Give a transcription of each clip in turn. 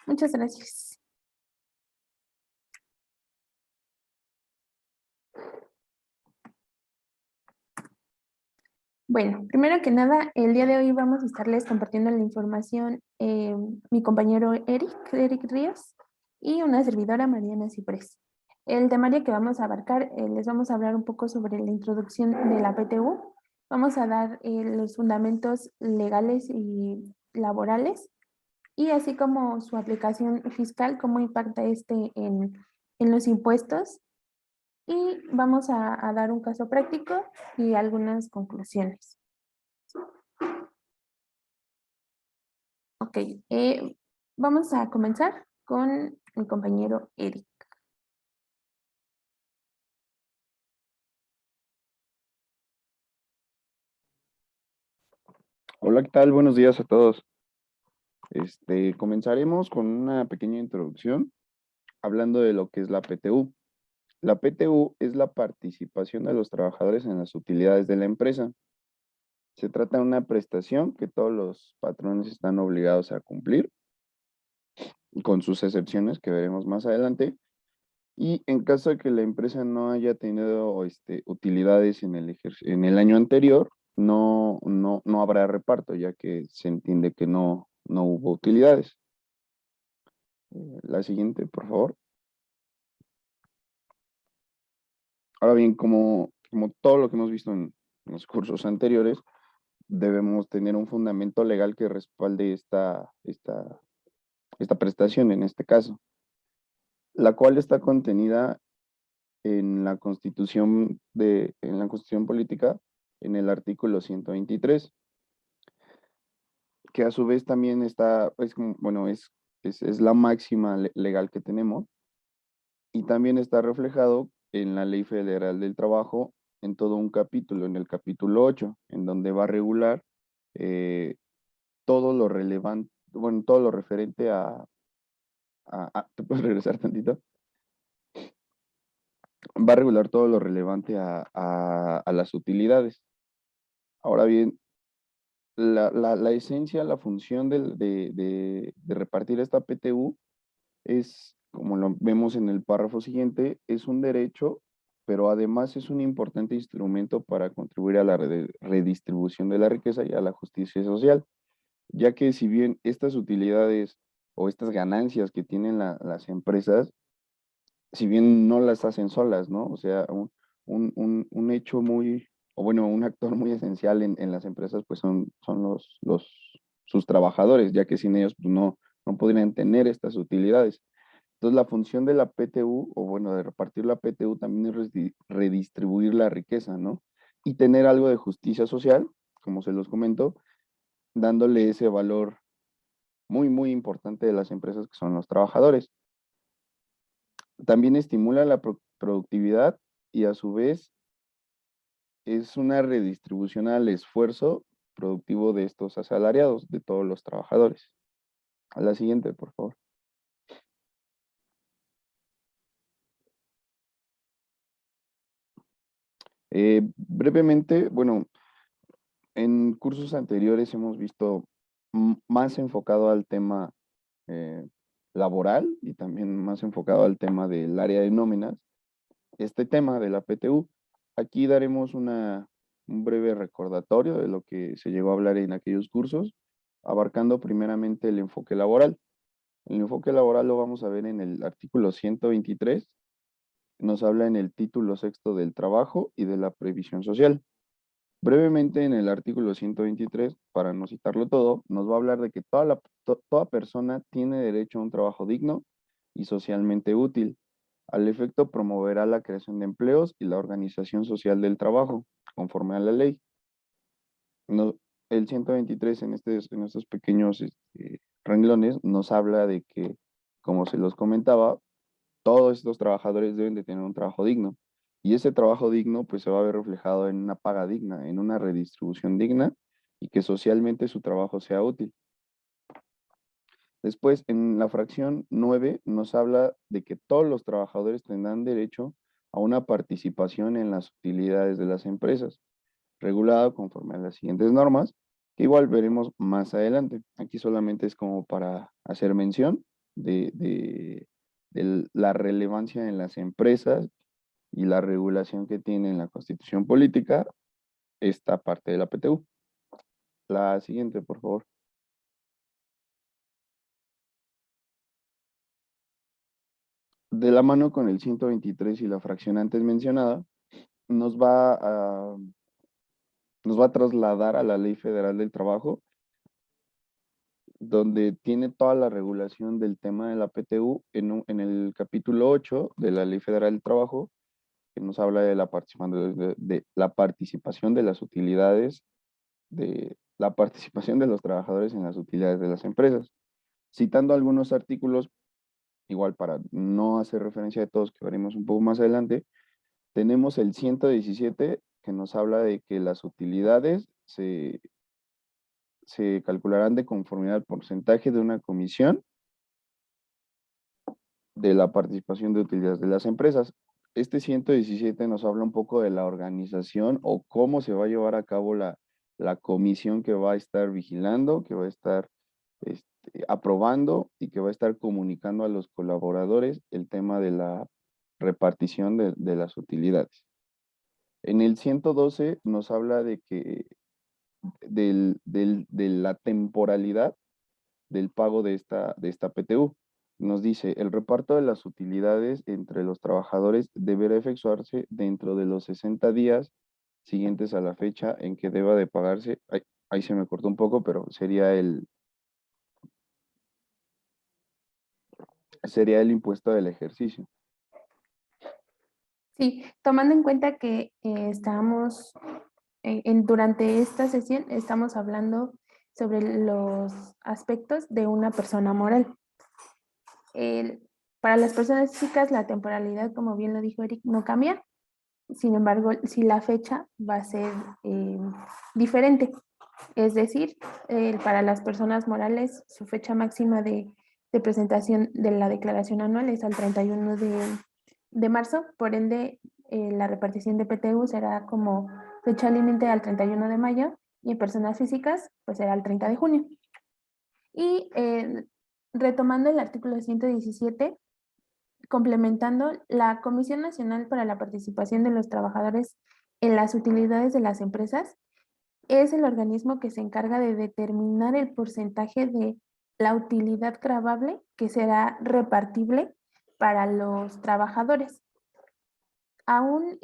Muchas gracias. Bueno, primero que nada, el día de hoy vamos a estarles compartiendo la información mi compañero Eric Ríos y una servidora Mariana Ciprés. El temario que vamos a abarcar, les vamos a hablar un poco sobre la introducción de la PTU. Vamos a dar los fundamentos legales y laborales y así como su aplicación fiscal, cómo impacta en los impuestos y vamos a dar un caso práctico y algunas conclusiones. Ok, vamos a comenzar con mi compañero Eric. Hola, ¿qué tal? Buenos días a todos. Comenzaremos con una pequeña introducción hablando de lo que es la PTU. La PTU es la participación de los trabajadores en las utilidades de la empresa. Se trata de una prestación que todos los patrones están obligados a cumplir, con sus excepciones que veremos más adelante. Y en caso de que la empresa no haya tenido utilidades en el año anterior, no habrá reparto, ya que se entiende que no hubo utilidades. La siguiente, por favor. Ahora bien, como todo lo que hemos visto en los cursos anteriores, debemos tener un fundamento legal que respalde esta prestación en este caso, la cual está contenida en la en la Constitución Política, en el artículo 123, que a su vez también está, bueno, es la máxima legal que tenemos, y también está reflejado en la Ley Federal del Trabajo en todo un capítulo, en el capítulo 8, en donde va a regular eh, todo lo relevante, bueno, todo lo referente ¿te puedes regresar tantito? Va a regular todo lo relevante a las utilidades. Ahora bien, la esencia, la función de repartir esta PTU es, como lo vemos en el párrafo siguiente, es un derecho, pero además es un importante instrumento para contribuir a la redistribución de la riqueza y a la justicia social, ya que si bien estas utilidades o estas ganancias que tienen las empresas, si bien no las hacen solas, ¿no? O sea, un hecho muy, o bueno, un actor muy esencial en las empresas, pues son sus trabajadores, ya que sin ellos, pues no podrían tener estas utilidades. Entonces, la función de la PTU, o bueno, de repartir la PTU también es redistribuir la riqueza, ¿no? Y tener algo de justicia social, como se los comento, dándole ese valor muy importante de las empresas que son los trabajadores. También estimula la productividad y a su vez es una redistribución al esfuerzo productivo de estos asalariados, de todos los trabajadores. A la siguiente, por favor. Brevemente, bueno, en cursos anteriores hemos visto más enfocado al tema eh, laboral y también más enfocado al tema del área de nóminas, este tema de la PTU. Aquí daremos un breve recordatorio de lo que se llegó a hablar en aquellos cursos, abarcando primeramente el enfoque laboral. El enfoque laboral lo vamos a ver en el artículo 123, nos habla en el título sexto del trabajo y de la previsión social. Brevemente, en el artículo 123, para no citarlo todo, nos va a hablar de que toda persona tiene derecho a un trabajo digno y socialmente útil. Al efecto, promoverá la creación de empleos y la organización social del trabajo, conforme a la ley. No, el 123 en estos pequeños renglones nos habla de que, como se los comentaba, todos estos trabajadores deben de tener un trabajo digno. Y ese trabajo digno pues se va a ver reflejado en una paga digna, en una redistribución digna y que socialmente su trabajo sea útil. Después, en la fracción 9 nos habla de que todos los trabajadores tendrán derecho a una participación en las utilidades de las empresas, regulado conforme a las siguientes normas, que igual veremos más adelante. Aquí solamente es como para hacer mención de la relevancia en las empresas y la regulación que tiene en la Constitución Política esta parte de la PTU. La siguiente, por favor. De la mano con el 123 y la fracción antes mencionada, nos va a, nos va a trasladar a la Ley Federal del Trabajo, donde tiene toda la regulación del tema de la PTU en el capítulo 8 de la Ley Federal del Trabajo, que nos habla de la participación de las utilidades, de la participación de los trabajadores en las utilidades de las empresas. Citando algunos artículos, igual para no hacer referencia de todos, que veremos un poco más adelante, tenemos el 117 que nos habla de que las utilidades se calcularán de conformidad al porcentaje de una comisión de la participación de utilidades de las empresas. Este 117 nos habla un poco de la organización o cómo se va a llevar a cabo la comisión que va a estar vigilando, que va a estar aprobando y que va a estar comunicando a los colaboradores el tema de la repartición de las utilidades. En el 112 nos habla de que de la temporalidad del pago de esta PTU. Nos dice, el reparto de las utilidades entre los trabajadores deberá efectuarse dentro de los 60 días siguientes a la fecha en que deba de pagarse. Ahí se me cortó un poco, pero sería el impuesto del ejercicio. Sí, tomando en cuenta que estamos durante esta sesión estamos hablando sobre los aspectos de una persona moral. Para las personas físicas la temporalidad, como bien lo dijo Eric, no cambia. Sin embargo, si la fecha va a ser diferente. Es decir, para las personas morales, su fecha máxima de presentación de la declaración anual es al 31 de marzo, por ende, la repartición de PTU será como fecha límite al 31 de mayo y en personas físicas, pues será el 30 de junio. Y retomando el artículo 117, complementando, la Comisión Nacional para la Participación de los Trabajadores en las Utilidades de las Empresas es el organismo que se encarga de determinar el porcentaje de la utilidad gravable que será repartible para los trabajadores. Aún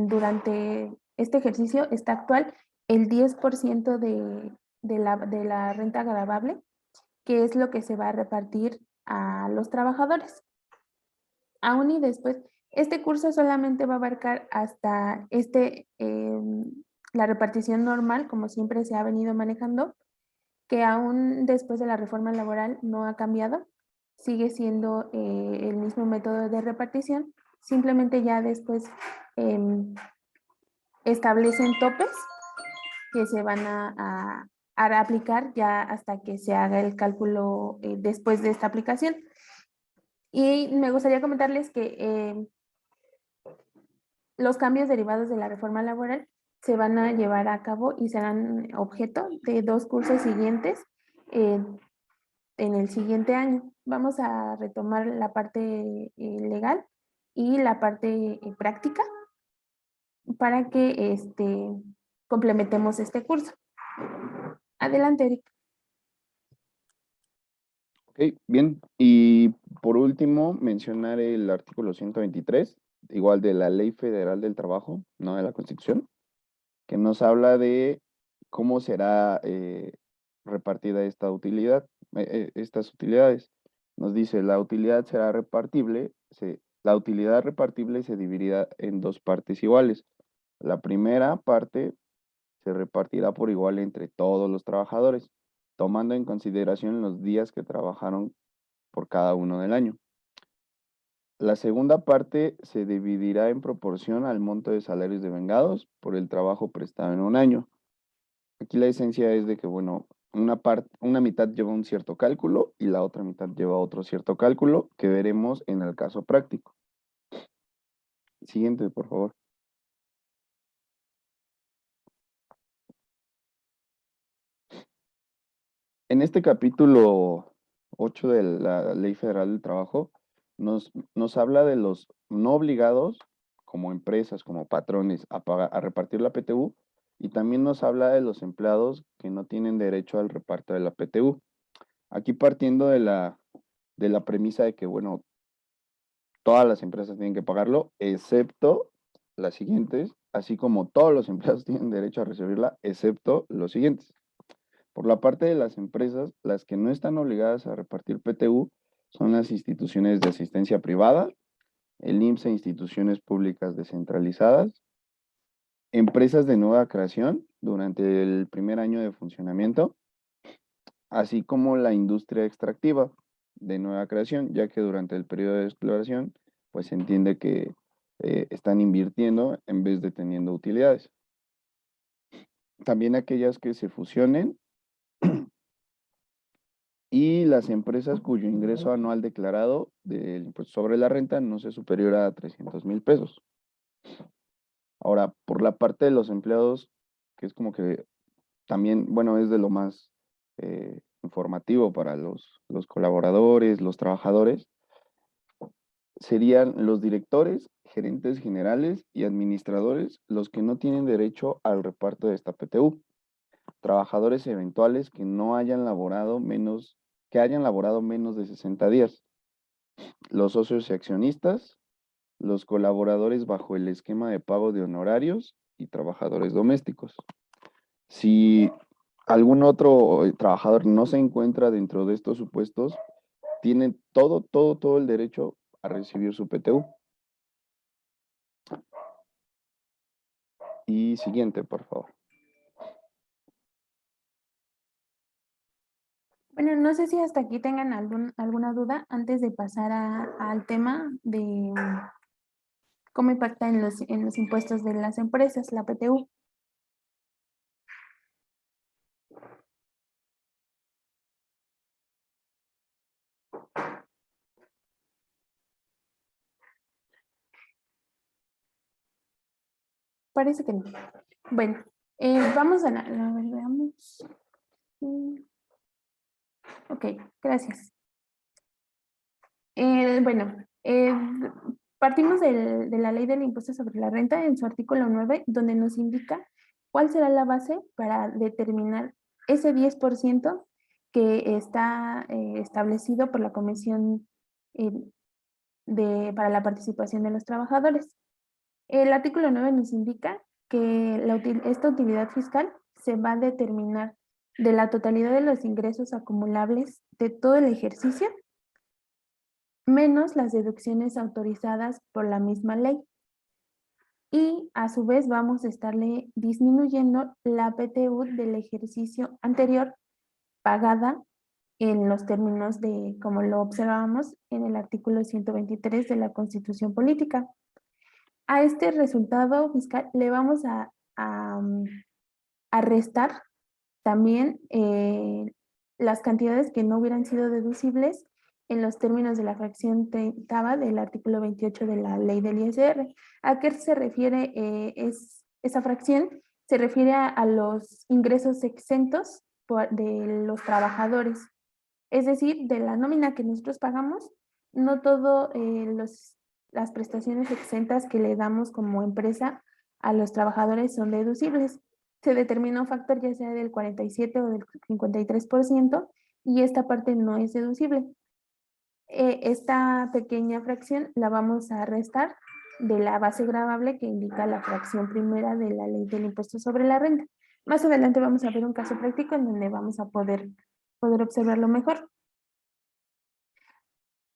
durante este ejercicio está actual el 10% de la renta gravable, que es lo que se va a repartir a los trabajadores. Aún y después, este curso solamente va a abarcar hasta la repartición normal, como siempre se ha venido manejando, que aún después de la reforma laboral no ha cambiado, sigue siendo el mismo método de repartición, simplemente ya después establecen topes que se van a aplicar ya hasta que se haga el cálculo después de esta aplicación. Y me gustaría comentarles que los cambios derivados de la reforma laboral se van a llevar a cabo y serán objeto de 2 cursos siguientes en el siguiente año. Vamos a retomar la parte legal y la parte práctica para que complementemos este curso. Adelante, Eric. Ok, bien. Y por último, mencionar el artículo 123, igual de la Ley Federal del Trabajo, no de la Constitución, que nos habla de cómo será repartida esta utilidad, estas utilidades. Nos dice, la utilidad será repartible, la utilidad repartible se dividirá en 2 partes iguales. La primera parte se repartirá por igual entre todos los trabajadores, tomando en consideración los días que trabajaron por cada uno del año. La segunda parte se dividirá en proporción al monto de salarios devengados por el trabajo prestado en un año. Aquí la esencia es de que, bueno, una mitad lleva un cierto cálculo y la otra mitad lleva otro cierto cálculo que veremos en el caso práctico. Siguiente, por favor. En este capítulo 8 de la Ley Federal del Trabajo nos habla de los no obligados como empresas, como patrones, a repartir la PTU, y también nos habla de los empleados que no tienen derecho al reparto de la PTU. Aquí partiendo de la premisa de que, bueno, todas las empresas tienen que pagarlo, excepto las siguientes, así como todos los empleados tienen derecho a recibirla, excepto los siguientes. Por la parte de las empresas, las que no están obligadas a repartir PTU son las instituciones de asistencia privada, el IMSS e instituciones públicas descentralizadas, empresas de nueva creación durante el primer año de funcionamiento, así como la industria extractiva de nueva creación, ya que durante el periodo de exploración, pues se entiende que están invirtiendo en vez de teniendo utilidades. También aquellas que se fusionen y las empresas cuyo ingreso anual declarado del impuesto sobre la renta no sea superior a 300,000 pesos. Ahora, por la parte de los empleados, que es como que también, bueno, es de lo más informativo para los colaboradores, los trabajadores, serían los directores, gerentes generales y administradores los que no tienen derecho al reparto de esta PTU. Trabajadores eventuales que no hayan laborado menos de 60 días. Los socios y accionistas, los colaboradores bajo el esquema de pago de honorarios y trabajadores domésticos. Si algún otro trabajador no se encuentra dentro de estos supuestos, tiene todo el derecho a recibir su PTU. Y siguiente, por favor. Bueno, no sé si hasta aquí tengan alguna duda antes de pasar al tema de cómo impacta en los impuestos de las empresas, la PTU. Parece que no. Bueno, vamos a ver, veamos. Ok, gracias. Bueno, partimos de la ley del impuesto sobre la renta en su artículo 9, donde nos indica cuál será la base para determinar ese 10% que está establecido por la Comisión eh, para la participación de los trabajadores. El artículo 9 nos indica que esta utilidad fiscal se va a determinar de la totalidad de los ingresos acumulables de todo el ejercicio menos las deducciones autorizadas por la misma ley. Y a su vez vamos a estarle disminuyendo la PTU del ejercicio anterior pagada en los términos de, como lo observábamos en el artículo 123 de la Constitución Política. A este resultado fiscal le vamos a restar también las cantidades que no hubieran sido deducibles en los términos de la fracción 30 del artículo 28 de la ley del ISR. ¿A qué se refiere esa fracción? Se refiere a los ingresos exentos de los trabajadores. Es decir, de la nómina que nosotros pagamos, no todo las prestaciones exentas que le damos como empresa a los trabajadores son deducibles. Se determina un factor ya sea del 47 o del 53% y esta parte no es deducible. Esta pequeña fracción la vamos a restar de la base gravable que indica la fracción primera de la ley del impuesto sobre la renta. Más adelante vamos a ver un caso práctico en donde vamos a poder observarlo mejor.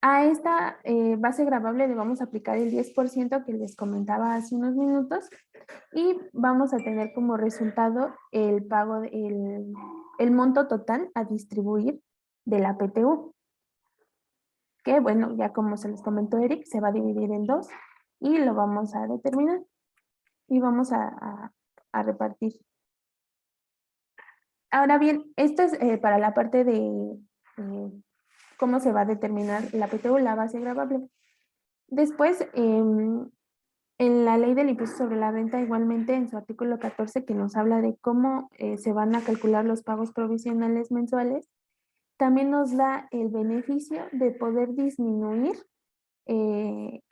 A esta base gravable le vamos a aplicar el 10% que les comentaba hace unos minutos y vamos a tener como resultado el pago, el monto total a distribuir de la PTU. Que bueno, ya como se les comentó Eric, se va a dividir en dos y lo vamos a determinar y vamos a repartir. Ahora bien, esto es para la parte de cómo se va a determinar la PTU, la base gravable. Después, en la ley del impuesto sobre la renta, igualmente en su artículo 14, que nos habla de cómo se van a calcular los pagos provisionales mensuales, también nos da el beneficio de poder disminuir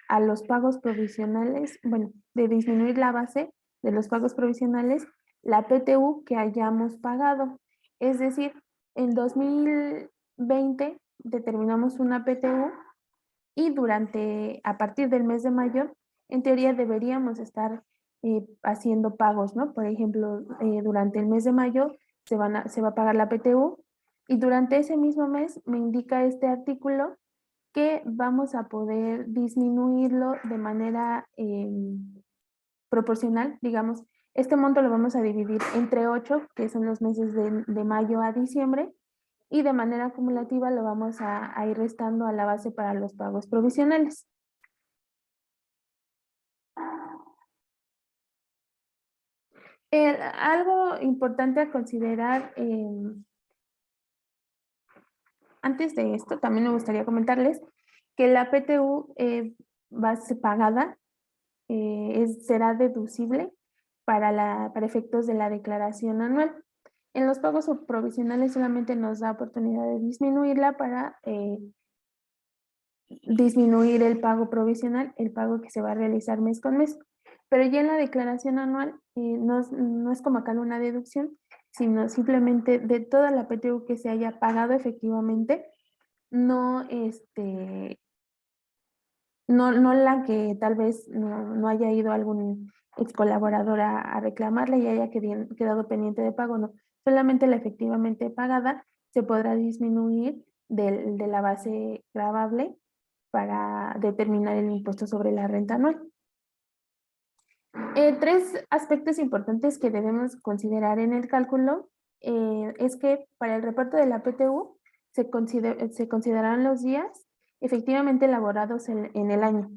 a los pagos provisionales, bueno, de disminuir la base de los pagos provisionales, la PTU que hayamos pagado. Es decir, en 2020 determinamos una PTU y a partir del mes de mayo, en teoría deberíamos estar haciendo pagos, ¿no? Por ejemplo, durante el mes de mayo se va a pagar la PTU y durante ese mismo mes me indica este artículo que vamos a poder disminuirlo de manera proporcional, digamos, este monto lo vamos a dividir entre 8, que son los meses de mayo a diciembre, y de manera acumulativa lo vamos a ir restando a la base para los pagos provisionales. Algo importante a considerar antes de esto, también me gustaría comentarles que la PTU va a ser pagada, será deducible para efectos de la declaración anual. En los pagos provisionales solamente nos da oportunidad de disminuirla para disminuir el pago provisional, el pago que se va a realizar mes con mes. Pero ya en la declaración anual no es como acá una deducción, sino simplemente de toda la PTU que se haya pagado efectivamente, no, no la que tal vez no haya ido algún ex colaborador a reclamarla y haya quedado pendiente de pago, no. Solamente la efectivamente pagada se podrá disminuir de la base gravable para determinar el impuesto sobre la renta anual. Tres aspectos importantes que debemos considerar en el cálculo es que para el reparto de la PTU se considerarán los días efectivamente elaborados en el año,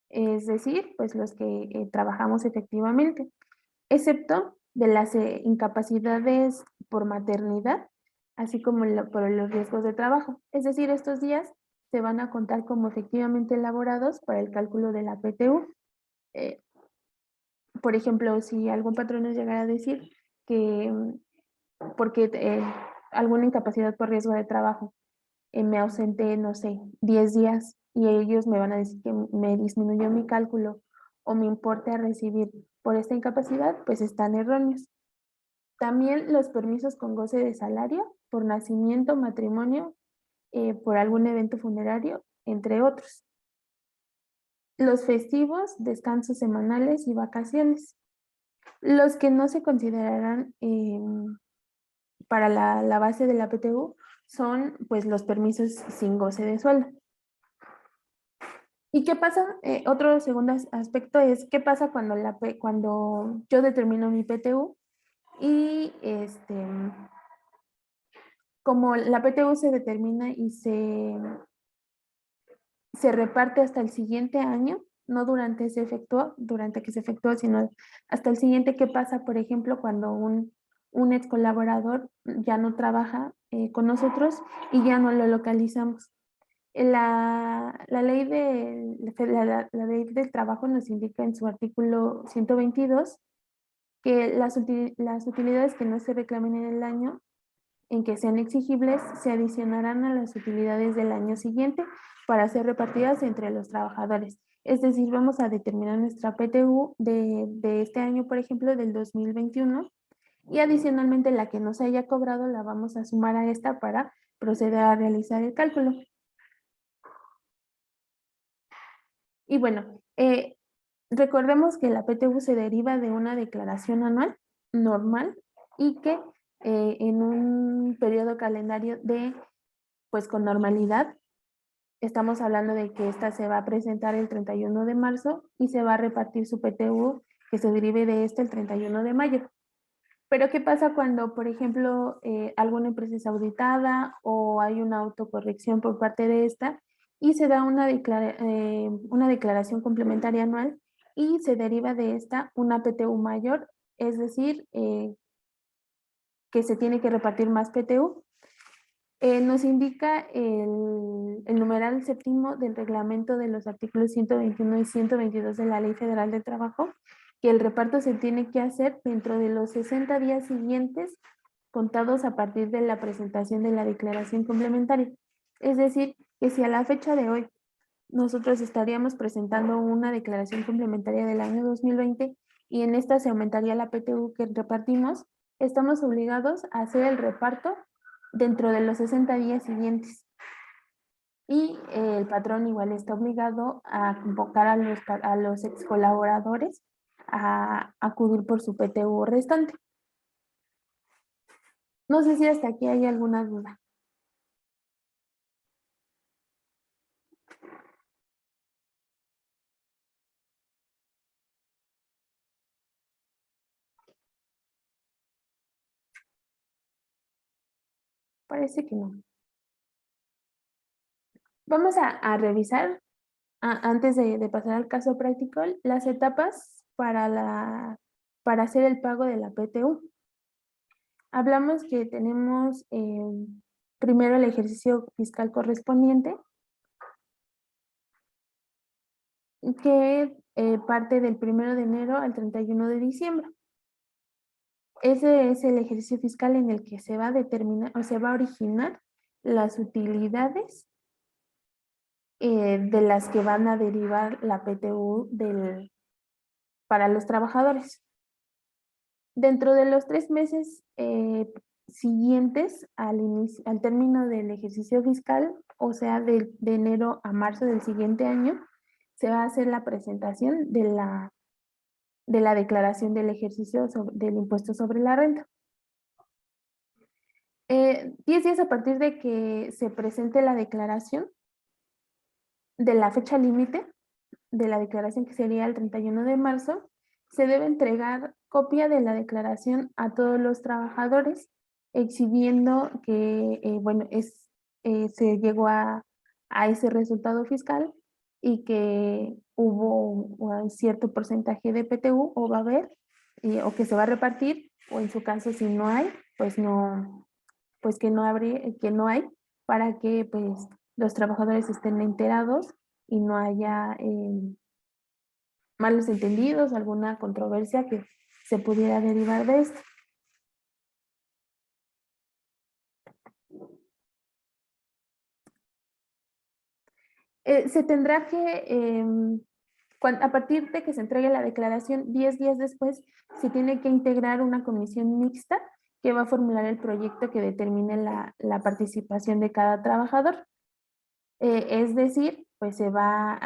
es decir, pues los que trabajamos efectivamente, excepto de las incapacidades por maternidad, así como por los riesgos de trabajo. Es decir, estos días se van a contar como efectivamente elaborados para el cálculo de la PTU. Por ejemplo, si algún patrón nos llegara a decir que porque alguna incapacidad por riesgo de trabajo, me ausenté, no sé, 10 días y ellos me van a decir que me disminuyó mi cálculo o me importe a recibir por esta incapacidad, pues están erróneos. También los permisos con goce de salario por nacimiento, matrimonio, por algún evento funerario, entre otros. Los festivos, descansos semanales y vacaciones. Los que no se considerarán para la base de la PTU son pues los permisos sin goce de sueldo. ¿Y qué pasa? Otro segundo aspecto es qué pasa cuando yo determino mi PTU y como la PTU se determina y se reparte hasta el siguiente año, no durante que se efectuó, sino hasta el siguiente. ¿Qué pasa, por ejemplo, cuando un ex colaborador ya no trabaja con nosotros y ya no lo localizamos? La ley del trabajo nos indica en su artículo 122 que las utilidades que no se reclamen en el año en que sean exigibles se adicionarán a las utilidades del año siguiente para ser repartidas entre los trabajadores. Es decir, vamos a determinar nuestra PTU de este año, por ejemplo, del 2021, y adicionalmente la que no se haya cobrado la vamos a sumar a esta para proceder a realizar el cálculo. Y bueno, recordemos que la PTU se deriva de una declaración anual normal y que en un periodo calendario pues con normalidad, estamos hablando de que esta se va a presentar el 31 de marzo y se va a repartir su PTU que se derive de este el 31 de mayo. Pero ¿qué pasa cuando, por ejemplo, alguna empresa es auditada o hay una autocorrección por parte de esta y se da una declaración complementaria anual y se deriva de esta una PTU mayor, es decir, que se tiene que repartir más PTU? Nos indica el numeral séptimo del reglamento de los artículos 121 y 122 de la Ley Federal del Trabajo, que el reparto se tiene que hacer dentro de los 60 días siguientes contados a partir de la presentación de la declaración complementaria. Es decir, que si a la fecha de hoy nosotros estaríamos presentando una declaración complementaria del año 2020 y en esta se aumentaría la PTU que repartimos, estamos obligados a hacer el reparto dentro de los 60 días siguientes. Y el patrón igual está obligado a convocar a los ex colaboradores a acudir por su PTU restante. No sé si hasta aquí hay alguna duda. Parece que no. Vamos a revisar, antes de pasar al caso práctico, las etapas para hacer el pago de la PTU. Hablamos que tenemos primero el ejercicio fiscal correspondiente, que parte del 1 de enero al 31 de diciembre. Ese es el ejercicio fiscal en el que se va a determinar o se va a originar las utilidades de las que van a derivar la PTU para los trabajadores. Dentro de los 3 meses siguientes al término del ejercicio fiscal, o sea, de enero a marzo del siguiente año, se va a hacer la presentación de la declaración del ejercicio del impuesto sobre la renta. 10 días a partir de que se presente la declaración de la fecha límite de la declaración, que sería el 31 de marzo, se debe entregar copia de la declaración a todos los trabajadores, exhibiendo que, bueno, se llegó a ese resultado fiscal y que hubo un cierto porcentaje de PTU o va a haber, o que se va a repartir, o en su caso si no hay, pues no, pues que no hay, para que pues los trabajadores estén enterados y no haya malos entendidos, alguna controversia que se pudiera derivar de esto. Se tendrá que, a partir de que se entregue la declaración, 10 días después, se tiene que integrar una comisión mixta que va a formular el proyecto que determine la participación de cada trabajador. Es decir, pues se va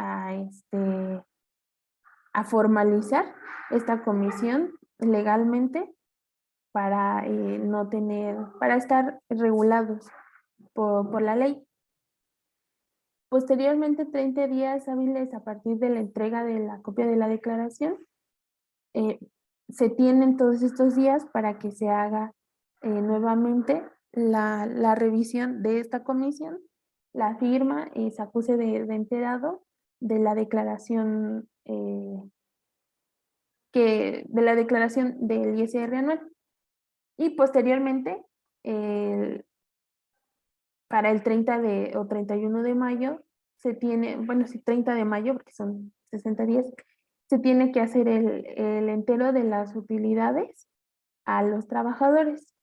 a formalizar esta comisión legalmente para no tener, para estar regulados por la ley. Posteriormente, 30 días hábiles a partir de la entrega de la copia de la declaración, eh, se tienen todos estos días para que se haga nuevamente la revisión de esta comisión, la firma y se acuse de enterado de la declaración de la declaración del ISR anual. Y posteriormente, para el 30 o 31 de mayo, se tiene, bueno, sí, 30 de mayo, porque son 60 días, se tiene que hacer el entero de las utilidades a los trabajadores.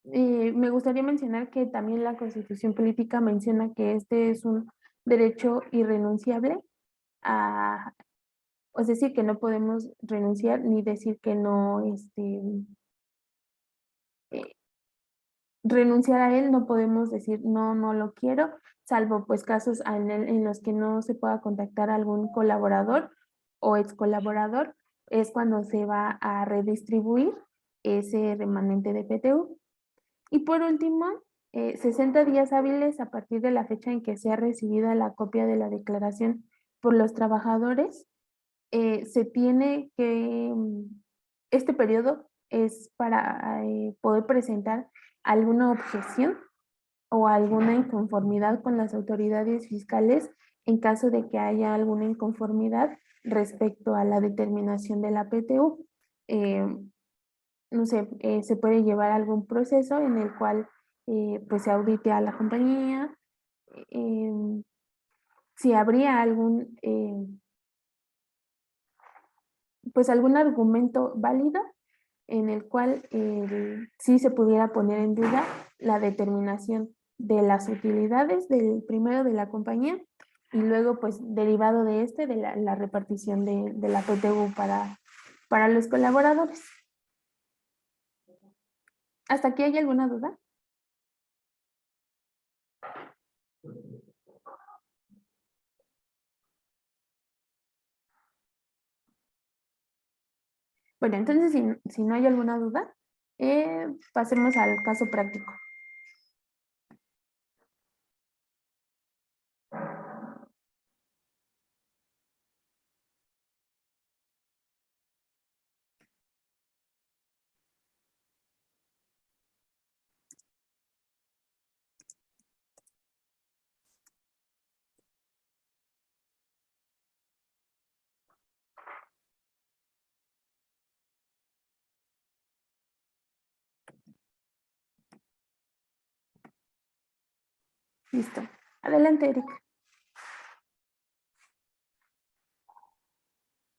Me gustaría mencionar que también la Constitución Política menciona que este es un derecho irrenunciable a, es decir, que no podemos renunciar ni decir que no, eh, renunciar a él, no podemos decir no, no lo quiero, salvo pues casos en los que no se pueda contactar a algún colaborador o ex colaborador, es cuando se va a redistribuir ese remanente de PTU. Y por último, 60 días hábiles a partir de la fecha en que sea recibida la copia de la declaración por los trabajadores, se tiene que, este periodo es para poder presentar alguna objeción o alguna inconformidad con las autoridades fiscales en caso de que haya alguna inconformidad respecto a la determinación de la PTU. No sé, se puede llevar algún proceso en el cual pues se audite a la compañía, si habría pues algún argumento válido, en el cual sí se pudiera poner en duda la determinación de las utilidades del primero de la compañía y luego pues derivado de de la repartición de la PTU para los colaboradores. ¿Hasta aquí hay alguna duda? Bueno, entonces si no hay alguna duda, pasemos al caso práctico. Listo. Adelante, Eric.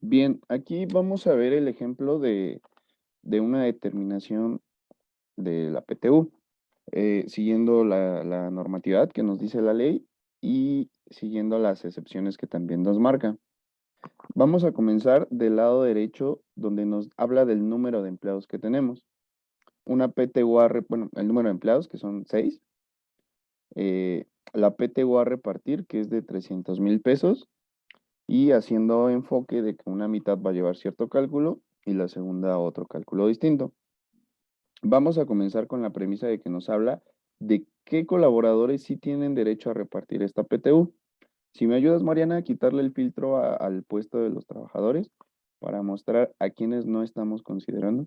Bien, aquí vamos a ver el ejemplo de una determinación de la PTU, siguiendo la normatividad que nos dice la ley y siguiendo las excepciones que también nos marca. Vamos a comenzar del lado derecho, donde nos habla del número de empleados que tenemos. Una PTU bueno, el número de empleados, que son 6. La PTU a repartir, que es de 300,000 pesos. Y haciendo enfoque de que una mitad va a llevar cierto cálculo y la segunda otro cálculo distinto. Vamos a comenzar con la premisa de que nos habla de qué colaboradores sí tienen derecho a repartir esta PTU. Si me ayudas, Mariana, a quitarle el filtro al puesto de los trabajadores para mostrar a quienes no estamos considerando.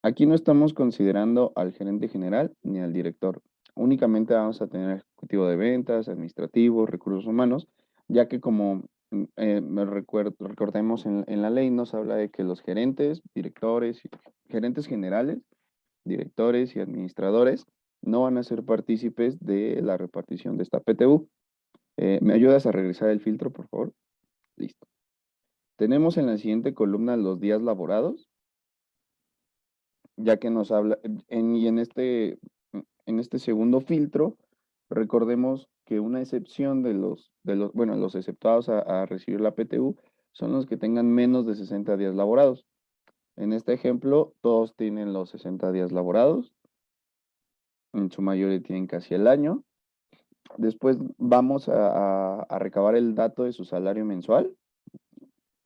Aquí no estamos considerando al gerente general ni al director. Únicamente vamos a tener ejecutivo de ventas, administrativos, recursos humanos, ya que como recordemos en la ley nos habla de que los gerentes, directores, gerentes generales, directores y administradores no van a ser partícipes de la repartición de esta PTU. ¿Me ayudas a regresar el filtro, por favor? Listo. Tenemos en la siguiente columna los días laborados, ya que nos habla, en este segundo filtro, recordemos que una excepción bueno, los exceptuados a recibir la PTU son los que tengan menos de 60 días laborados. En este ejemplo, todos tienen los 60 días laborados, en su mayoría tienen casi el año. Después vamos a recabar el dato de su salario mensual,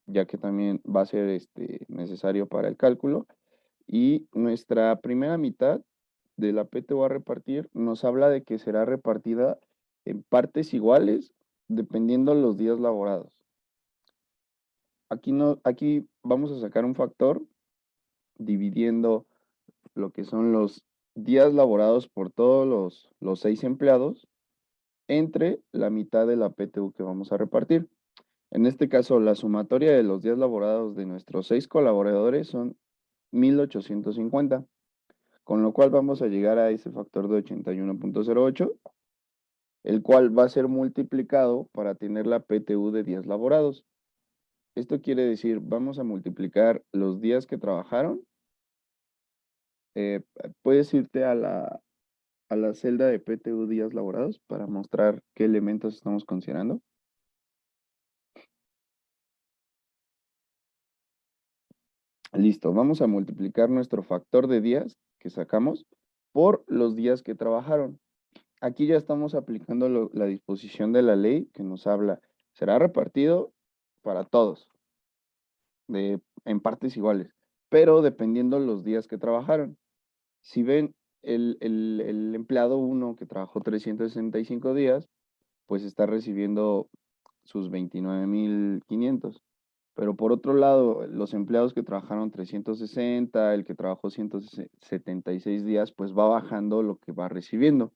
ya que también va a ser necesario para el cálculo. Y nuestra primera mitad de la PTU a repartir nos habla de que será repartida en partes iguales dependiendo los días laborados. Aquí, no, aquí vamos a sacar un factor dividiendo lo que son los días laborados por todos los 6 empleados entre la mitad de la PTU que vamos a repartir. En este caso, la sumatoria de los días laborados de nuestros 6 colaboradores son 1850. Con lo cual vamos a llegar a ese factor de 81.08, el cual va a ser multiplicado para tener la PTU de días laborados. Esto quiere decir, vamos a multiplicar los días que trabajaron. Puedes irte a la celda de PTU días laborados para mostrar qué elementos estamos considerando. Listo, vamos a multiplicar nuestro factor de días que sacamos por los días que trabajaron. Aquí ya estamos aplicando la disposición de la ley que nos habla, será repartido para todos, en partes iguales, pero dependiendo los días que trabajaron. Si ven el empleado 1 que trabajó 365 días, pues está recibiendo sus 29,500. Pero por otro lado, los empleados que trabajaron 360, el que trabajó 176 días, pues va bajando lo que va recibiendo.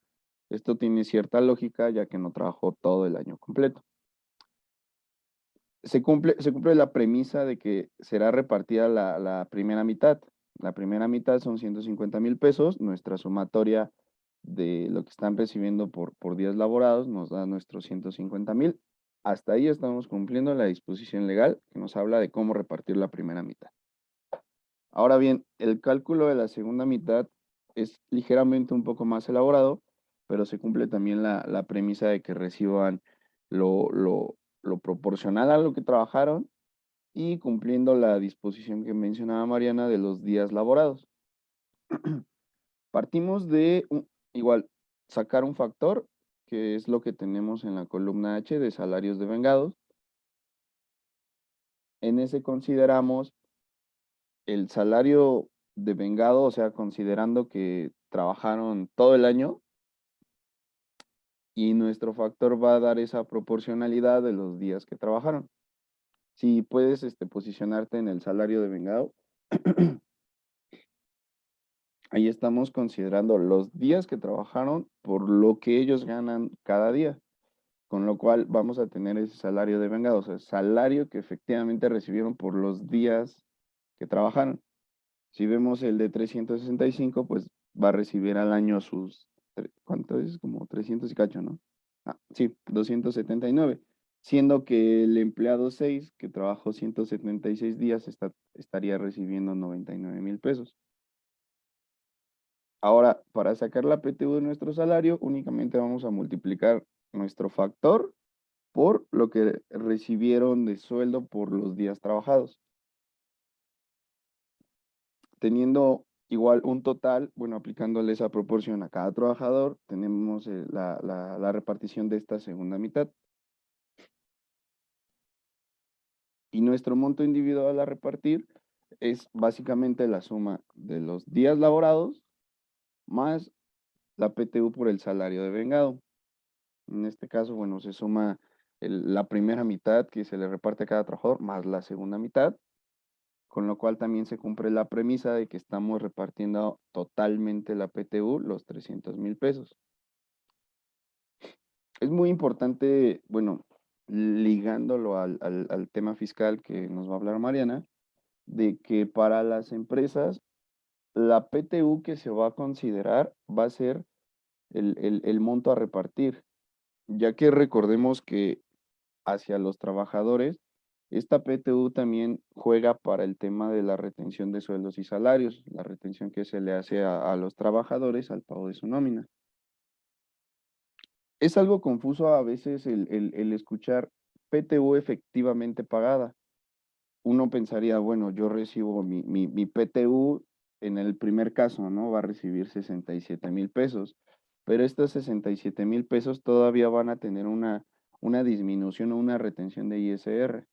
Esto tiene cierta lógica ya que no trabajó todo el año completo. Se cumple la premisa de que será repartida la primera mitad. La primera mitad son 150,000 pesos. Nuestra sumatoria de lo que están recibiendo por días laborados nos da nuestros 150,000. Hasta ahí estamos cumpliendo la disposición legal que nos habla de cómo repartir la primera mitad. Ahora bien, el cálculo de la segunda mitad es ligeramente un poco más elaborado, pero se cumple también la premisa de que reciban lo proporcional a lo que trabajaron y cumpliendo la disposición que mencionaba Mariana de los días laborados. Partimos de, igual, sacar un factor, que es lo que tenemos en la columna H de salarios devengados. En ese consideramos el salario devengado, o sea, considerando que trabajaron todo el año, y nuestro factor va a dar esa proporcionalidad de los días que trabajaron. Si puedes posicionarte en el salario devengado, ahí estamos considerando los días que trabajaron por lo que ellos ganan cada día, con lo cual vamos a tener ese salario devengado, o sea, salario que efectivamente recibieron por los días que trabajaron. Si vemos el de 365, pues va a recibir al año sus, ¿cuánto es? Como 300 y cacho, ¿no? Ah, sí, 279. Siendo que el empleado 6, que trabajó 176 días, estaría recibiendo 99,000 pesos. Ahora, para sacar la PTU de nuestro salario, únicamente vamos a multiplicar nuestro factor por lo que recibieron de sueldo por los días trabajados. Teniendo igual un total, bueno, aplicándole esa proporción a cada trabajador, tenemos la repartición de esta segunda mitad. Y nuestro monto individual a repartir es básicamente la suma de los días laborados más la PTU por el salario devengado. En este caso, bueno, se suma la primera mitad que se le reparte a cada trabajador más la segunda mitad, con lo cual también se cumple la premisa de que estamos repartiendo totalmente la PTU, los 300,000 pesos. Es muy importante, bueno, ligándolo al tema fiscal que nos va a hablar Mariana, de que para las empresas la PTU que se va a considerar va a ser el monto a repartir, ya que recordemos que hacia los trabajadores, esta PTU también juega para el tema de la retención de sueldos y salarios, la retención que se le hace a los trabajadores al pago de su nómina. Es algo confuso a veces el escuchar PTU efectivamente pagada. Uno pensaría, bueno, yo recibo mi PTU en el primer caso, ¿no? Va a recibir 67,000 pesos, pero estos 67,000 pesos todavía van a tener una disminución o una retención de ISR.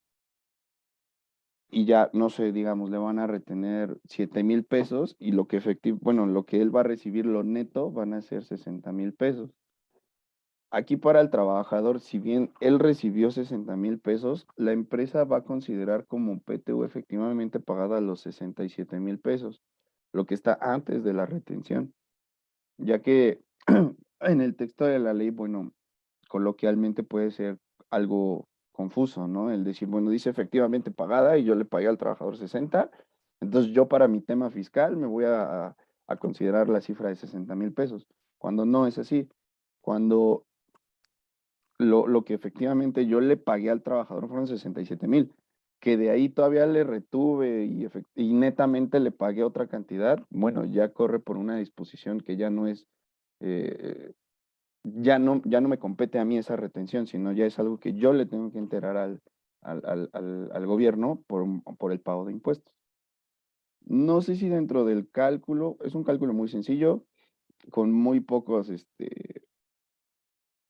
Y ya, no sé, digamos, le van a retener 7,000 pesos y lo que bueno, lo que él va a recibir, lo neto, van a ser 60,000 pesos. Aquí para el trabajador, si bien él recibió 60,000 pesos, la empresa va a considerar como PTU efectivamente pagada los 67,000 pesos, lo que está antes de la retención, ya que en el texto de la ley, bueno, coloquialmente puede ser algo confuso, ¿no? El decir, bueno, dice efectivamente pagada y yo le pagué al trabajador 60, entonces yo para mi tema fiscal me voy a considerar la cifra de 60,000 pesos, cuando no es así. Cuando lo que efectivamente yo le pagué al trabajador fueron 67,000, que de ahí todavía le retuve y netamente le pagué otra cantidad, bueno, ya corre por una disposición que ya no es, ya no me compete a mí esa retención, sino ya es algo que yo le tengo que enterar al gobierno por el pago de impuestos. No sé si dentro del cálculo, es un cálculo muy sencillo, con muy pocos,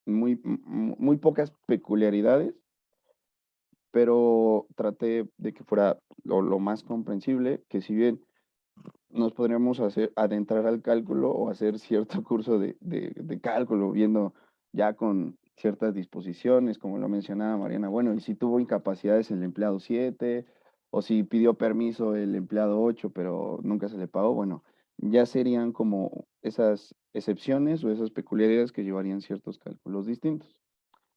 muy pocas peculiaridades, pero traté de que fuera lo más comprensible, que si bien nos podríamos adentrar al cálculo o hacer cierto curso de cálculo, viendo ya con ciertas disposiciones, como lo mencionaba Mariana, bueno, y si tuvo incapacidades el empleado 7, o si pidió permiso el empleado 8, pero nunca se le pagó, bueno, ya serían como esas excepciones o esas peculiaridades que llevarían ciertos cálculos distintos.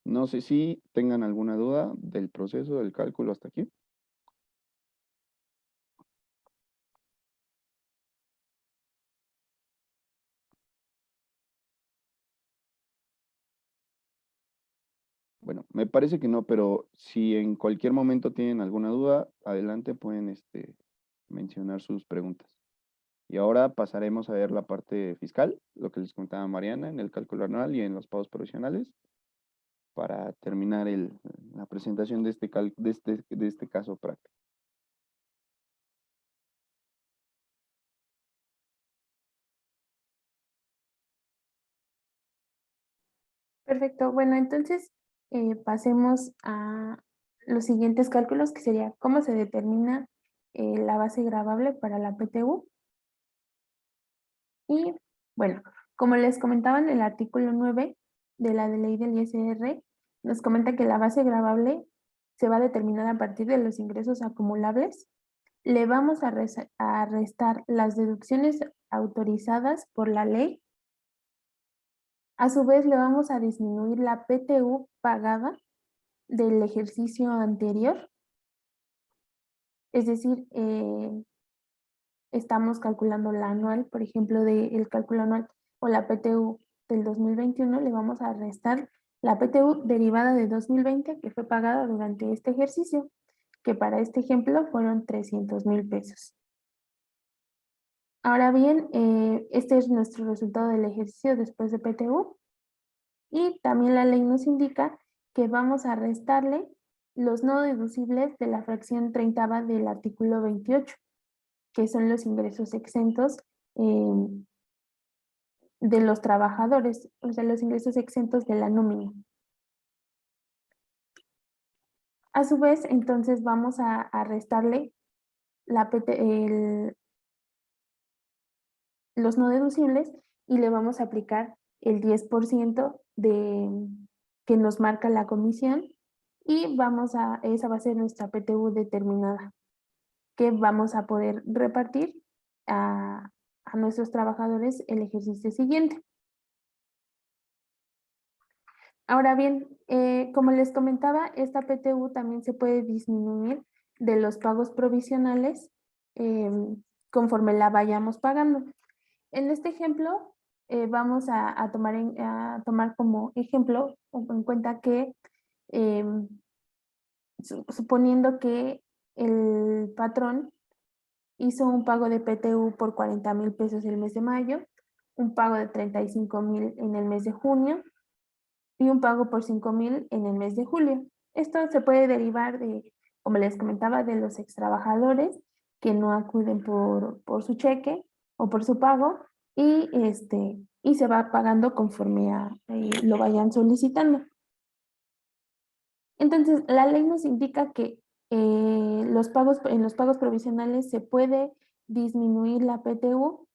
No sé si tengan alguna duda del proceso del cálculo hasta aquí. Bueno, me parece que no, pero si en cualquier momento tienen alguna duda, adelante, pueden mencionar sus preguntas. Y ahora pasaremos a ver la parte fiscal, lo que les contaba Mariana en el cálculo anual y en los pagos provisionales, para terminar la presentación de este caso práctico. Perfecto. Bueno, entonces pasemos a los siguientes cálculos, que sería cómo se determina la base gravable para la PTU. Y bueno, como les comentaba en el artículo 9 de la ley del ISR, nos comenta que la base gravable se va a determinar a partir de los ingresos acumulables. Le vamos a restar las deducciones autorizadas por la ley. A su vez, le vamos a disminuir la PTU pagada del ejercicio anterior. Es decir, estamos calculando la anual, por ejemplo, del cálculo anual o la PTU del 2021, le vamos a restar la PTU derivada de 2020 que fue pagada durante este ejercicio, que para este ejemplo fueron 300,000 pesos. Ahora bien, este es nuestro resultado del ejercicio después de PTU. Y también la ley nos indica que vamos a restarle los no deducibles de la fracción 30ª del artículo 28, que son los ingresos exentos de los trabajadores, o sea, los ingresos exentos de la nómina. A su vez, entonces vamos a restarle los no deducibles y le vamos a aplicar el 10% que nos marca la comisión y esa va a ser nuestra PTU determinada, que vamos a poder repartir a nuestros trabajadores el ejercicio siguiente. Ahora bien, como les comentaba, esta PTU también se puede disminuir de los pagos provisionales conforme la vayamos pagando. En este ejemplo, vamos a tomar como ejemplo o en cuenta que suponiendo que el patrón hizo un pago de PTU por 40,000 pesos el mes de mayo, un pago de 35,000 en el mes de junio y un pago por 5,000 en el mes de julio. Esto se puede derivar de, como les comentaba, de los extrabajadores que no acuden por su cheque o por su pago y se va pagando conforme lo vayan solicitando. Entonces, la ley nos indica que en los pagos provisionales se puede disminuir la PTU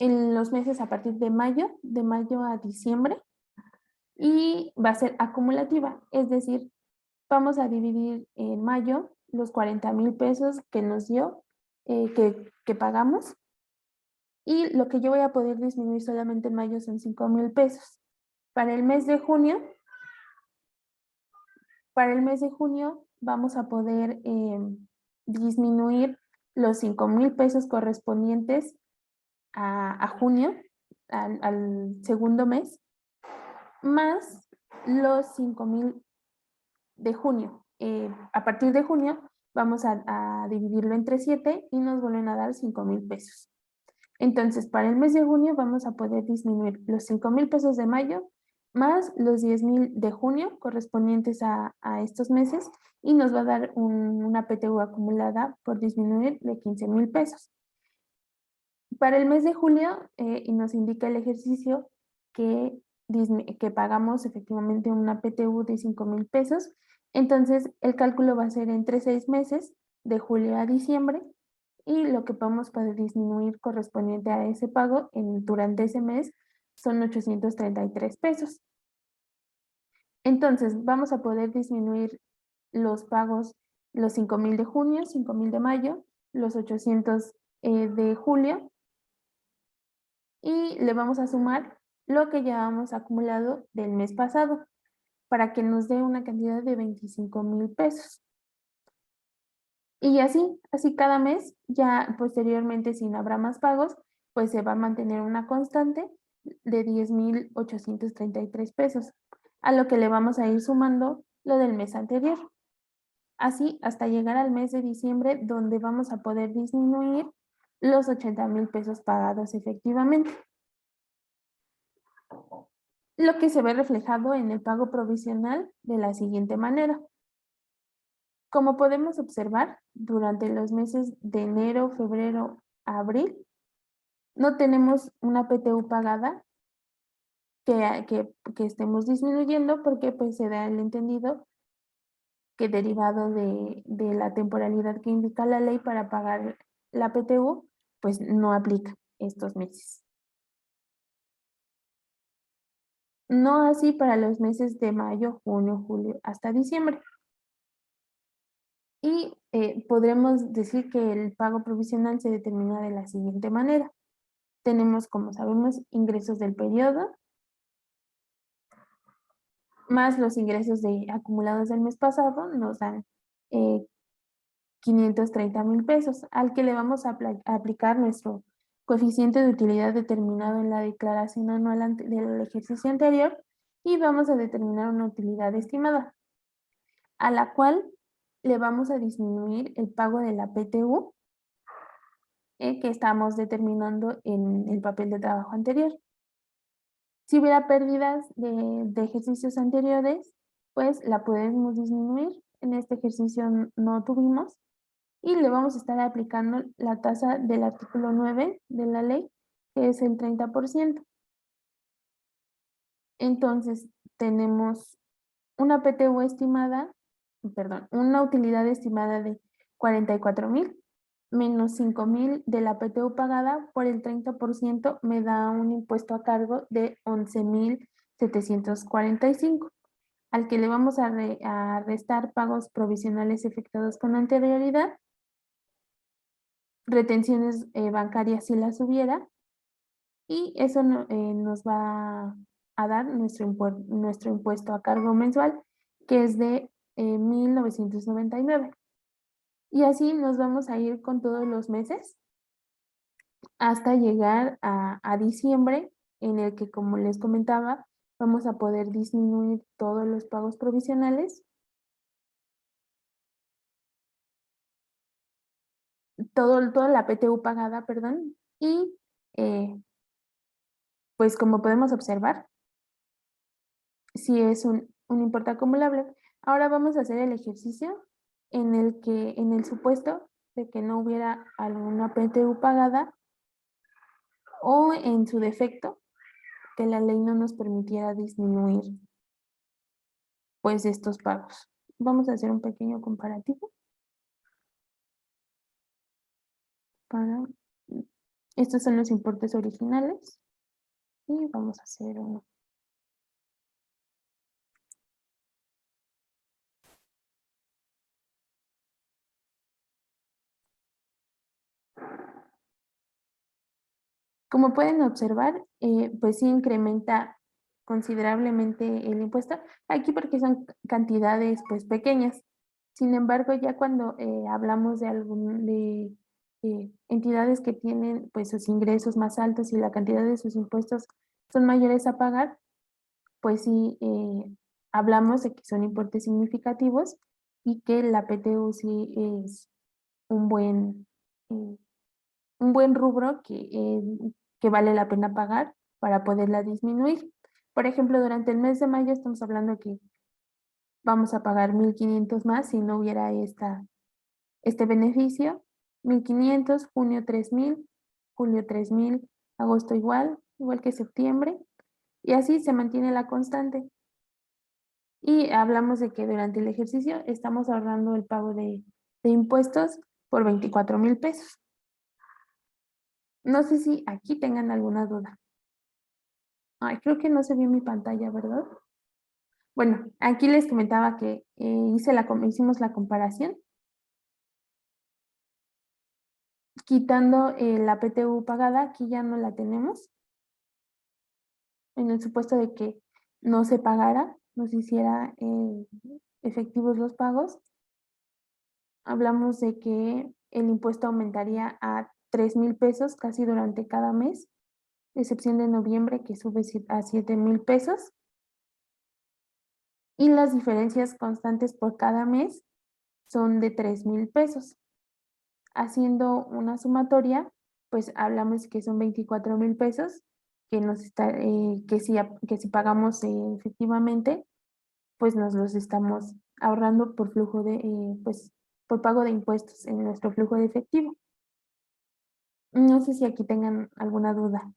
en los meses a partir de mayo a diciembre, y va a ser acumulativa, es decir, vamos a dividir en mayo los 40,000 pesos que nos dio, que pagamos, y lo que yo voy a poder disminuir solamente en mayo son 5,000 pesos. Para el mes de junio, vamos a poder disminuir los 5,000 pesos correspondientes a junio, al segundo mes, más los 5,000 de junio. A partir de junio vamos a dividirlo entre 7 y nos vuelven a dar 5,000 pesos. Entonces, para el mes de junio vamos a poder disminuir los 5,000 pesos de mayo más los 10,000 de junio correspondientes a estos meses y nos va a dar una PTU acumulada por disminuir de 15,000 pesos. Para el mes de julio, y nos indica el ejercicio que pagamos efectivamente una PTU de 5,000 pesos, entonces el cálculo va a ser entre 6 meses, de julio a diciembre, y lo que vamos a poder disminuir correspondiente a ese pago durante ese mes son 833 pesos. Entonces, vamos a poder disminuir los pagos, los 5,000 de junio, 5,000 de mayo, los 800 de julio, y le vamos a sumar lo que llevamos acumulado del mes pasado para que nos dé una cantidad de 25,000 pesos. Y así cada mes, ya posteriormente, si no habrá más pagos, pues se va a mantener una constante de 10,833 pesos, a lo que le vamos a ir sumando lo del mes anterior. Así hasta llegar al mes de diciembre, donde vamos a poder disminuir los 80,000 pesos pagados efectivamente, lo que se ve reflejado en el pago provisional de la siguiente manera. Como podemos observar, durante los meses de enero, febrero, abril, no tenemos una PTU pagada que estemos disminuyendo, porque pues se da el entendido que derivado de la temporalidad que indica la ley para pagar la PTU, pues no aplica estos meses. No así para los meses de mayo, junio, julio, hasta diciembre. Y podremos decir que el pago provisional se determina de la siguiente manera. Tenemos, como sabemos, ingresos del periodo, más los ingresos acumulados del mes pasado, nos dan 530,000 pesos, al que le vamos a aplicar nuestro coeficiente de utilidad determinado en la declaración anual del ejercicio anterior, y vamos a determinar una utilidad estimada, a la cual le vamos a disminuir el pago de la PTU que estamos determinando en el papel de trabajo anterior. Si hubiera pérdidas de ejercicios anteriores, pues la podemos disminuir. En este ejercicio no tuvimos, y le vamos a estar aplicando la tasa del artículo 9 de la ley, que es el 30%. Entonces, tenemos una PTU estimada, perdón, una utilidad estimada de 44,000 menos 5,000 de la PTU pagada por el 30%, me da un impuesto a cargo de 11,745, al que le vamos a restar pagos provisionales efectuados con anterioridad, retenciones bancarias si las hubiera, y eso nos va a dar nuestro impuesto a cargo mensual, que es de 1,999. Y así nos vamos a ir con todos los meses hasta llegar a diciembre, en el que, como les comentaba, vamos a poder disminuir todos los pagos provisionales, toda la PTU pagada, perdón, y pues como podemos observar, si es un importe acumulable. Ahora vamos a hacer el ejercicio en el supuesto de que no hubiera alguna PTU pagada, o en su defecto, que la ley no nos permitiera disminuir pues estos pagos. Vamos a hacer un pequeño comparativo para, estos son los importes originales, y vamos a hacer uno. Como pueden observar, pues sí incrementa considerablemente el impuesto, aquí porque son cantidades pues pequeñas. Sin embargo, ya cuando hablamos de entidades que tienen pues sus ingresos más altos y la cantidad de sus impuestos son mayores a pagar, pues sí hablamos de que son importes significativos, y que la PTU sí es un buen, eh, un buen rubro que vale la pena pagar para poderla disminuir. Por ejemplo, durante el mes de mayo estamos hablando que vamos a pagar 1,500 más si no hubiera este beneficio. 1,500, junio 3,000, julio 3,000, agosto igual que septiembre, y así se mantiene la constante. Y hablamos de que durante el ejercicio estamos ahorrando el pago de impuestos por 24,000 pesos. No sé si aquí tengan alguna duda. Ay, creo que no se vio mi pantalla, ¿verdad? Bueno, aquí les comentaba que hicimos la comparación, quitando la PTU pagada, aquí ya no la tenemos, en el supuesto de que no se pagara, no se hiciera efectivos los pagos. Hablamos de que el impuesto aumentaría a 3,000 pesos casi durante cada mes, excepción de noviembre, que sube a 7,000 pesos. Y las diferencias constantes por cada mes son de 3,000 pesos. Haciendo una sumatoria, pues hablamos que son 24,000 pesos que nos está, que si pagamos efectivamente, pues nos los estamos ahorrando por flujo de, pues por pago de impuestos en nuestro flujo de efectivo. No sé si aquí tengan alguna duda.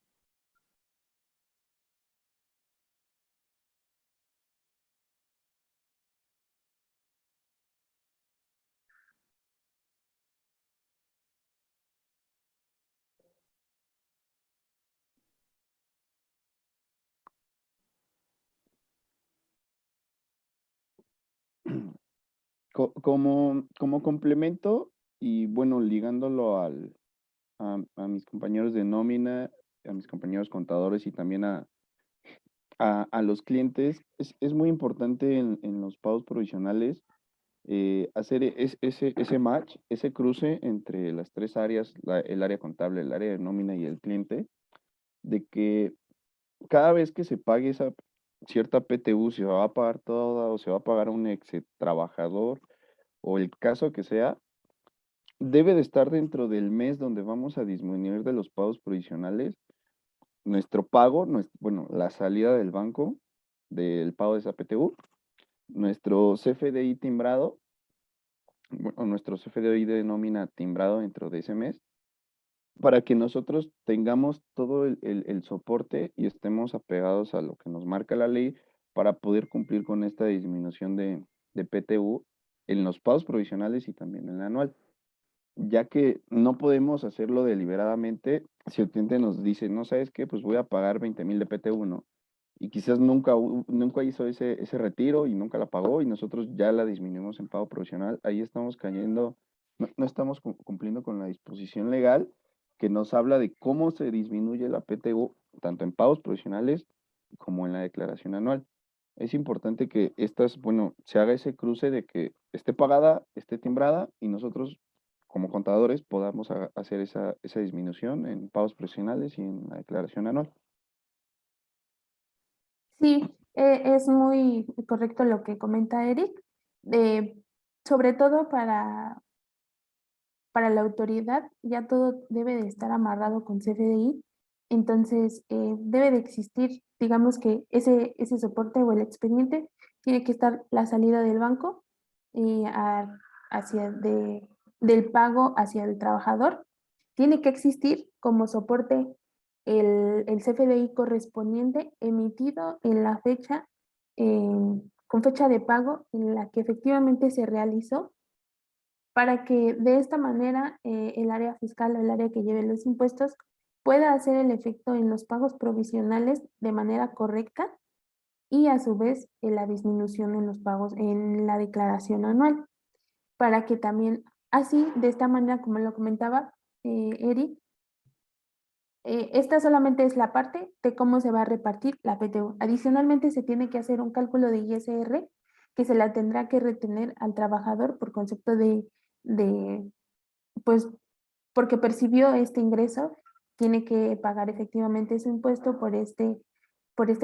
Como complemento y bueno, ligándolo a mis compañeros de nómina, a mis compañeros contadores y también a los clientes, es muy importante en los pagos provisionales hacer ese match, ese cruce entre las tres áreas, el área contable, el área de nómina y el cliente, de que cada vez que se pague esa cierta PTU, se va a pagar toda o se va a pagar a un ex trabajador o el caso que sea, debe de estar dentro del mes donde vamos a disminuir de los pagos provisionales nuestro pago, bueno, la salida del banco del pago de esa PTU, nuestro CFDI timbrado, o nuestro CFDI de nómina timbrado dentro de ese mes, para que nosotros tengamos todo el soporte y estemos apegados a lo que nos marca la ley para poder cumplir con esta disminución de PTU en los pagos provisionales y también en el anual, ya que no podemos hacerlo deliberadamente si el cliente nos dice, no sabes qué, pues voy a pagar 20,000 de PTU, ¿no? Y quizás nunca hizo ese retiro y nunca la pagó y nosotros ya la disminuimos en pago provisional, ahí estamos cayendo, no estamos cumpliendo con la disposición legal que nos habla de cómo se disminuye la PTU tanto en pagos provisionales como en la declaración anual. Es importante que bueno, se haga ese cruce de que esté pagada, esté timbrada y nosotros como contadores podamos hacer esa disminución en pagos profesionales y en la declaración anual. Sí, es muy correcto lo que comenta Eric, eh, sobre todo para la autoridad, ya todo debe de estar amarrado con CFDI, entonces debe de existir, digamos que ese soporte o el expediente tiene que estar la salida del banco y hacia del pago hacia el trabajador, tiene que existir como soporte el CFDI correspondiente emitido en la fecha, con fecha de pago en la que efectivamente se realizó para que de esta manera el área fiscal o el área que lleve los impuestos pueda hacer el efecto en los pagos provisionales de manera correcta y a su vez en la disminución en los pagos en la declaración anual, para que también así, de esta manera, como lo comentaba Eric, esta solamente es la parte de cómo se va a repartir la PTU. Adicionalmente, se tiene que hacer un cálculo de ISR que se la tendrá que retener al trabajador por concepto de pues porque percibió este ingreso, tiene que pagar efectivamente su impuesto por este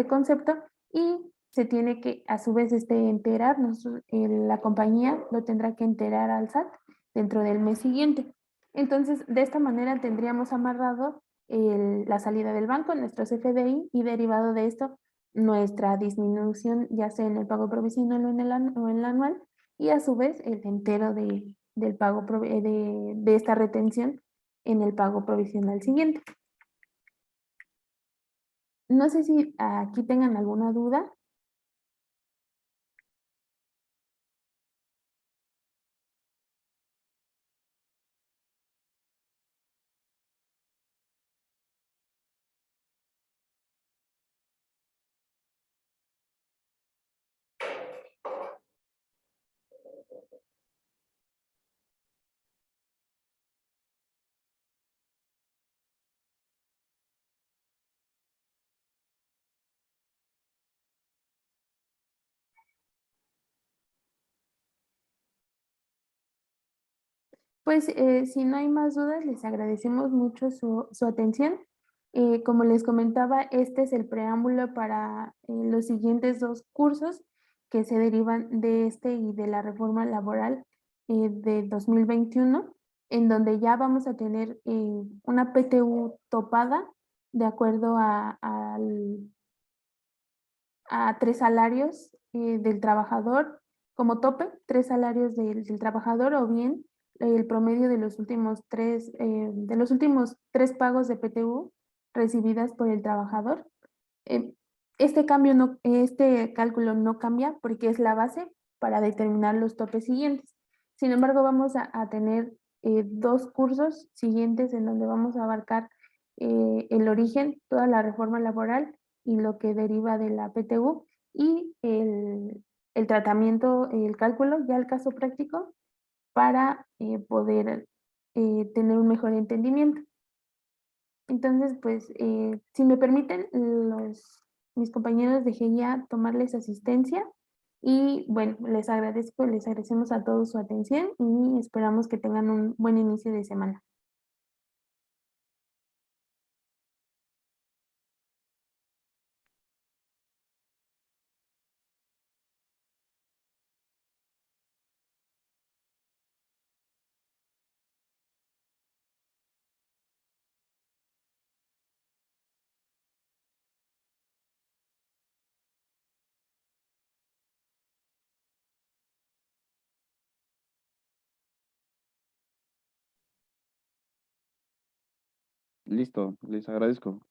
concepto y se tiene que a su vez enterar, la compañía lo tendrá que enterar al SAT dentro del mes siguiente. Entonces, de esta manera tendríamos amarrado la salida del banco, nuestro CFDI y derivado de esto, nuestra disminución ya sea en el pago provisional o en el anual y a su vez el entero del pago de esta retención en el pago provisional siguiente. No sé si aquí tengan alguna duda. Pues si no hay más dudas, les agradecemos mucho su atención. Como les comentaba, este es el preámbulo para los siguientes dos cursos que se derivan de este y de la reforma laboral de 2021, en donde ya vamos a tener una PTU topada de acuerdo a 3 salarios del trabajador como tope, 3 salarios del trabajador, o bien el promedio de los últimos 3 pagos de PTU recibidas por el trabajador. Eh, este cálculo no cambia porque es la base para determinar los topes siguientes. Sin embargo, vamos a tener 2 cursos siguientes en donde vamos a abarcar el origen, toda la reforma laboral y lo que deriva de la PTU, y el tratamiento, el cálculo, ya el caso práctico, para poder tener un mejor entendimiento. Entonces, pues, si me permiten, mis compañeros de GIA tomarles asistencia y bueno, les agradecemos a todos su atención y esperamos que tengan un buen inicio de semana. Listo, les agradezco.